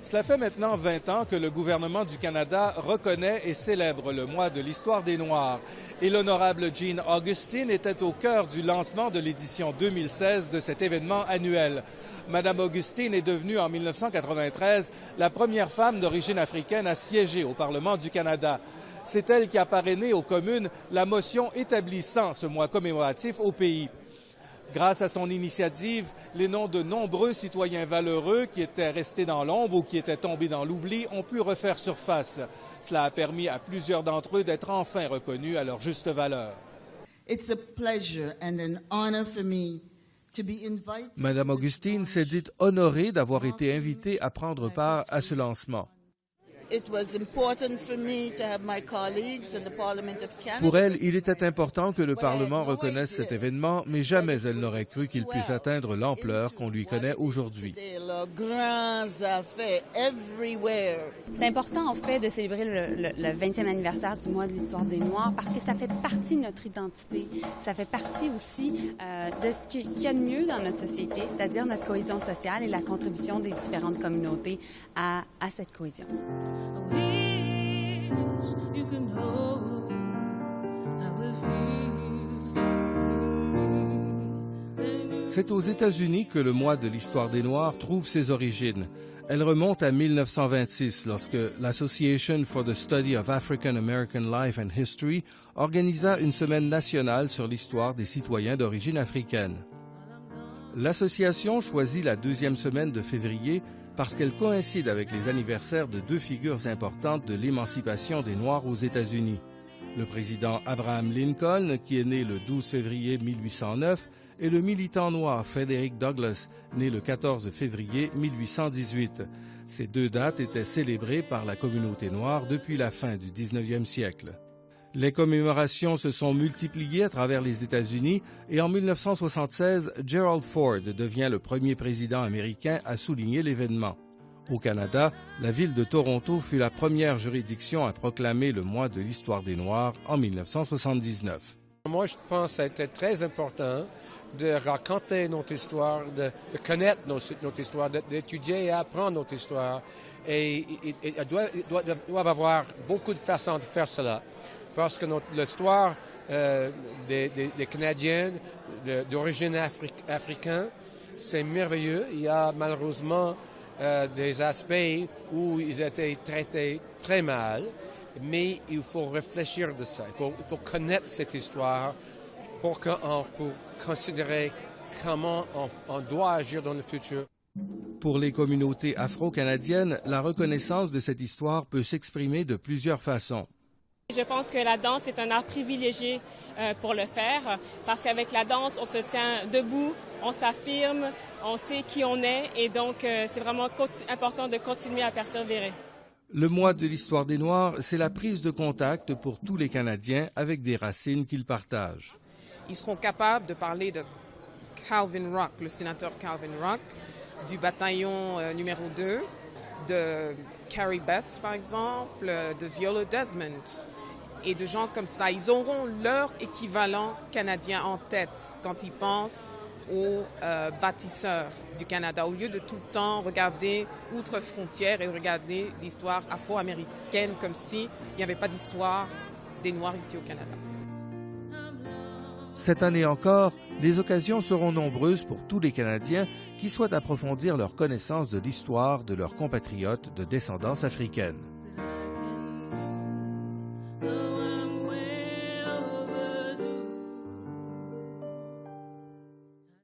Cela fait maintenant 20 ans que le gouvernement du Canada reconnaît et célèbre le mois de l'histoire des Noirs. Et l'honorable Jean Augustine était au cœur du lancement de l'édition 2016 de cet événement annuel. Madame Augustine est devenue en 1993 la première femme d'origine africaine à siéger au Parlement du Canada. C'est elle qui a parrainé aux communes la motion établissant ce mois commémoratif au pays. Grâce à son initiative, les noms de nombreux citoyens valeureux qui étaient restés dans l'ombre ou qui étaient tombés dans l'oubli ont pu refaire surface. Cela a permis à plusieurs d'entre eux d'être enfin reconnus à leur juste valeur. Madame Augustine s'est dite honorée d'avoir été invitée à prendre part à ce lancement. Pour elle, il était important que le Parlement reconnaisse cet événement, mais jamais elle n'aurait cru qu'il puisse atteindre l'ampleur qu'on lui connaît aujourd'hui. C'est important, en fait, de célébrer le 20e anniversaire du mois de l'histoire des Noirs parce que ça fait partie de notre identité. Ça fait partie aussi de ce qu'il y a de mieux dans notre société, c'est-à-dire notre cohésion sociale et la contribution des différentes communautés à cette cohésion. C'est aux États-Unis que le mois de l'histoire des Noirs trouve ses origines. Elle remonte à 1926 lorsque l'Association for the Study of African American Life and History organisa une semaine nationale sur l'histoire des citoyens d'origine africaine. L'association choisit la deuxième semaine de février parce qu'elle coïncide avec les anniversaires de deux figures importantes de l'émancipation des Noirs aux États-Unis. Le président Abraham Lincoln, qui est né le 12 février 1809, et le militant noir Frederick Douglass, né le 14 février 1818. Ces deux dates étaient célébrées par la communauté noire depuis la fin du 19e siècle. Les commémorations se sont multipliées à travers les États-Unis et en 1976, Gerald Ford devient le premier président américain à souligner l'événement. Au Canada, la ville de Toronto fut la première juridiction à proclamer le mois de l'histoire des Noirs en 1979. Moi, je pense que c'était très important de raconter notre histoire, de connaître notre histoire, d'étudier et apprendre notre histoire. Et il doit avoir beaucoup de façons de faire cela. Parce que l'histoire des Canadiens d'origine africaine, c'est merveilleux. Il y a malheureusement des aspects où ils étaient traités très mal, mais il faut réfléchir de ça. Il faut connaître cette histoire pour considérer comment on doit agir dans le futur. Pour les communautés afro-canadiennes, la reconnaissance de cette histoire peut s'exprimer de plusieurs façons. Je pense que la danse est un art privilégié pour le faire parce qu'avec la danse, on se tient debout, on s'affirme, on sait qui on est et donc c'est vraiment important de continuer à persévérer. Le mois de l'histoire des Noirs, c'est la prise de contact pour tous les Canadiens avec des racines qu'ils partagent. Ils seront capables de parler de Calvin Rock, le sénateur Calvin Rock, du bataillon numéro 2, de Carrie Best par exemple, de Viola Desmond. Et de gens comme ça, ils auront leur équivalent canadien en tête quand ils pensent aux bâtisseurs du Canada, au lieu de tout le temps regarder outre frontières et regarder l'histoire afro-américaine comme s'il n'y avait pas d'histoire des Noirs ici au Canada. Cette année encore, les occasions seront nombreuses pour tous les Canadiens qui souhaitent approfondir leur connaissance de l'histoire de leurs compatriotes de descendance africaine.